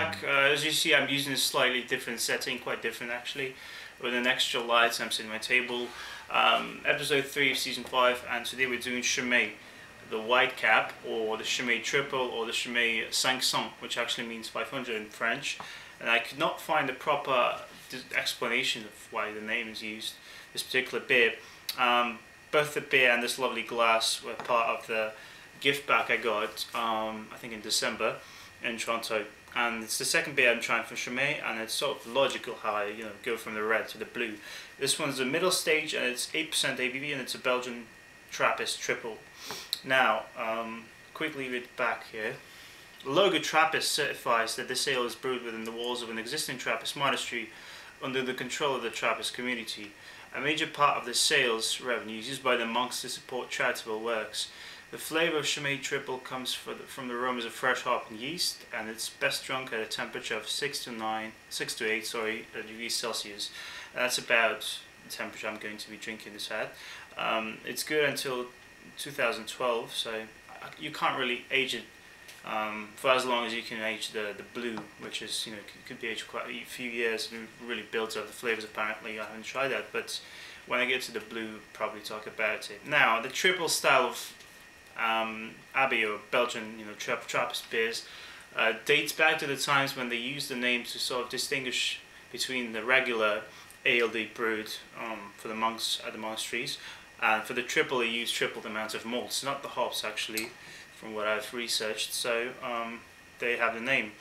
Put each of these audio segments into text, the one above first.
back. As you see, I'm using a slightly different setting, quite different actually, with an extra light. I'm sitting at my table. Episode 3 of season 5, and today we're doing Chimay, the white cap, or the Chimay Tripel, or the Chimay Cinq Cents, which actually means 500 in French. And I could not find a proper explanation of why the name is used, this particular beer. Both the beer and this lovely glass were part of the gift bag I got, I think in December in Toronto. And it's the second beer I'm trying from Chimay, and it's sort of logical how I go from the red to the blue. This one's the middle stage, and it's 8% ABV, and it's a Belgian Trappist Tripel. Now, quickly read back here. The logo Trappist certifies that this ale is brewed within the walls of an existing Trappist monastery under the control of the Trappist community. A major part of the sales revenue is used by the monks to support charitable works. The flavour of Chimay Tripel comes from the aromas of fresh hop and yeast, and it's best drunk at a temperature of 6 to 8 degrees Celsius. And that's about the temperature I'm going to be drinking this at. It's good until 2012, so you can't really age it for as long as you can age the blue, which is, could be aged quite a few years and really builds up the flavours. Apparently, I haven't tried that, but when I get to the blue, probably talk about it. Now, the triple style of Abbey, or Belgian, Trappist beers, dates back to the times when they used the name to sort of distinguish between the regular ale they brewed for the monks at the monasteries, and for the triple they used triple the amount of malts, not the hops actually, from what I've researched. So they have the name.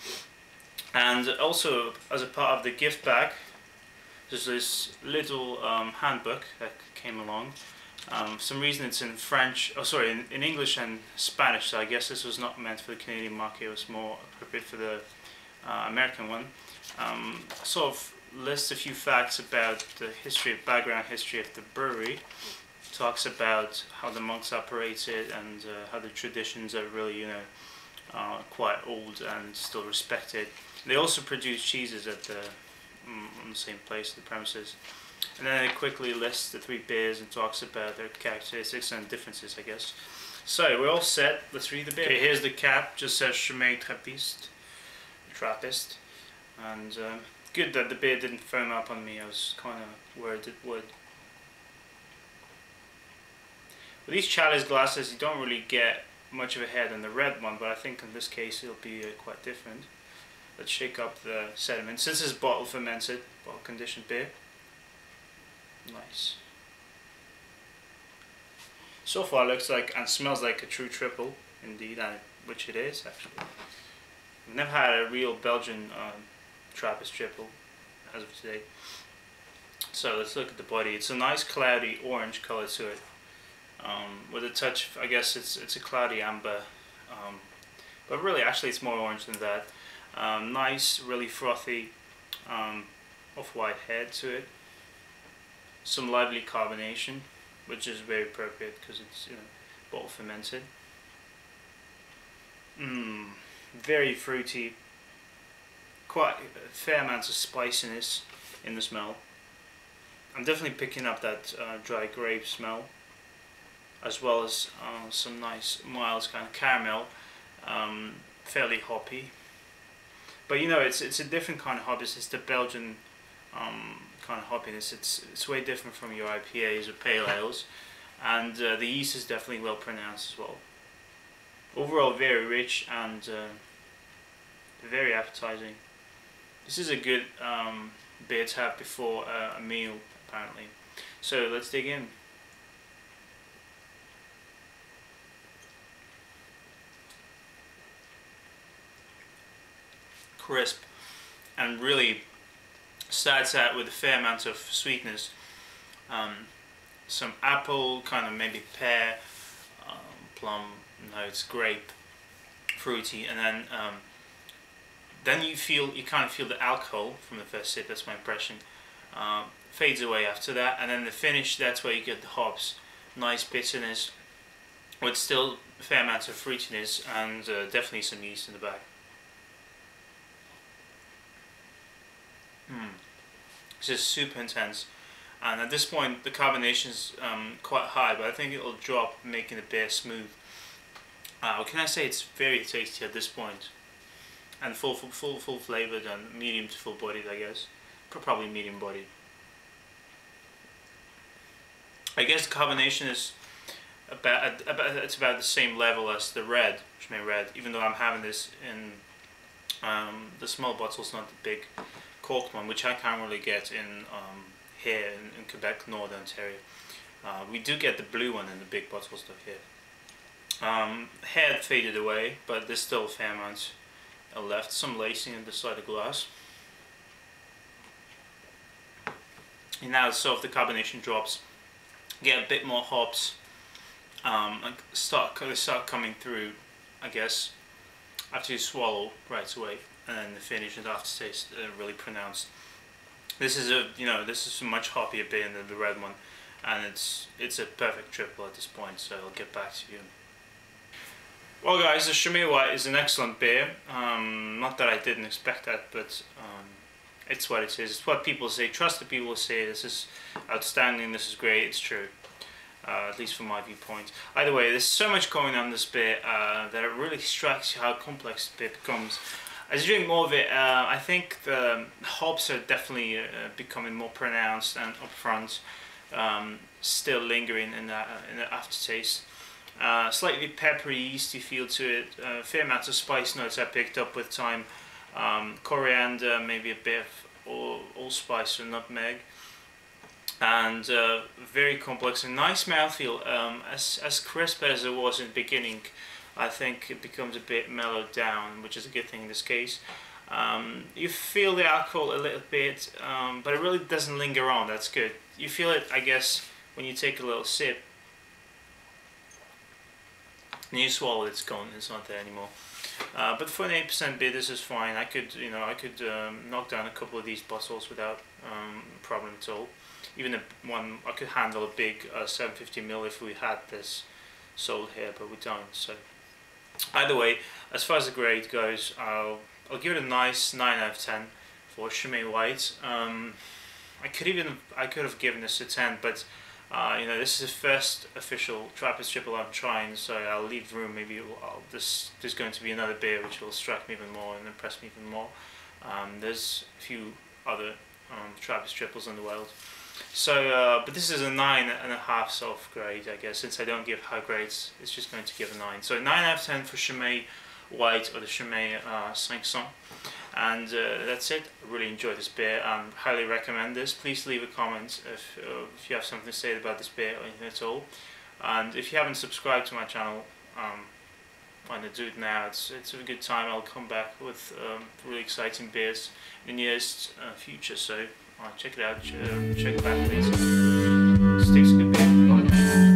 And also, as a part of the gift bag, there's this little handbook that came along. For some reason it's in French, in English and Spanish, so I guess this was not meant for the Canadian market, it was more appropriate for the American one. Sort of lists a few facts about the background history of the brewery. Talks about how the monks operated, and how the traditions are really, quite old and still respected. They also produce cheeses at on the same place, the premises. And then it quickly lists the 3 beers and talks about their characteristics and differences, I guess. So we're all set. Let's read the beer. Okay, here's the cap. Just says Chimay Trappist, and good that the beer didn't foam up on me. I was kind of worried it would. With these chalice glasses, you don't really get much of a head on the red one, but I think in this case it'll be quite different. Let's shake up the sediment. Since it's bottle fermented, bottle conditioned beer. Nice. So far looks like and smells like a true triple, indeed, which it is actually. I've never had a real Belgian Trappist triple as of today. So let's look at the body. It's a nice cloudy orange colour to it, with a touch. I guess it's a cloudy amber, but really, actually, it's more orange than that. Nice, really frothy, off-white head to it. Some lively carbonation, which is very appropriate because it's bottle fermented. Very fruity, quite a fair amount of spiciness in the smell. I'm definitely picking up that dry grape smell, as well as some nice mild kind of caramel, fairly hoppy. But it's a different kind of hoppiness. It's the Belgian kind of hoppiness. It's way different from your IPAs or pale ales, and the yeast is definitely well pronounced as well. Overall, very rich and very appetizing. This is a good beer to have before a meal, apparently. So let's dig in. Crisp, and really starts out with a fair amount of sweetness. Some apple, kind of maybe pear, plum notes, grape, fruity, and then you kind of feel the alcohol from the first sip. That's my impression. Fades away after that, and then the finish, that's where you get the hops. Nice bitterness, with still a fair amount of fruitiness, and definitely some yeast in the back. This is super intense, and at this point the carbonation is quite high, but I think it will drop, making the beer smooth. What can I say? It's very tasty at this point. and full flavored and medium to full bodied, I guess. Probably medium bodied. I guess the carbonation is it's about the same level as the red, Chimay red, even though I'm having this in the small bottles, not the big corked one, which I can't really get in here in Quebec, Northern Ontario. We do get the blue one in the big bottles though here. Head faded away, but there's still a fair amount left. Some lacing in the side of the glass. And now so if the carbonation drops, get a bit more hops, and start coming through, I guess, after you swallow right away, and then the finish and aftertaste really pronounced. This is a much hoppier beer than the red one, and it's a perfect triple at this point. So I'll get back to you. Well, guys, the Chimay White is an excellent beer. Not that I didn't expect that, but it's what it is. It's what people say. Trusted people say this is outstanding. This is great. It's true. At least from my viewpoint. Either way, there's so much going on in this beer that it really strikes you how complex the beer becomes. As you drink more of it, I think the hops are definitely becoming more pronounced and upfront, still lingering in the aftertaste. Slightly peppery, yeasty feel to it. Fair amounts of spice notes I picked up with time. Coriander, maybe a bit of allspice or nutmeg. And very complex and nice mouthfeel. As crisp as it was in the beginning, I think it becomes a bit mellowed down, which is a good thing in this case. You feel the alcohol a little bit, but it really doesn't linger on. That's good. You feel it, I guess, when you take a little sip. And you swallow it, it's gone. It's not there anymore. But for an 8% beer, this is fine. I could knock down a couple of these bottles without problem at all. Even I could handle a big 750ml if we had this sold here, but we don't. So either way, as far as the grade goes, I'll give it a nice 9 out of 10 for Chimay White. I could have given this a 10, but this is the first official Trappist triple I'm trying, so I'll leave room. Maybe there's going to be another beer which will strike me even more and impress me even more. There's a few other Trappist triples in the world. So, but this is a 9.5 soft grade, I guess. Since I don't give high grades, it's just going to give a 9. So 9 out of 10 for Chimay White or the Chimay Cinq Cents. And that's it. I really enjoyed this beer and highly recommend this. Please leave a comment if you have something to say about this beer or anything at all. And if you haven't subscribed to my channel, why not do it now? It's a good time. I'll come back with really exciting beers in the near future. So check it out. Check it back, please. Sticks good beer. Bye.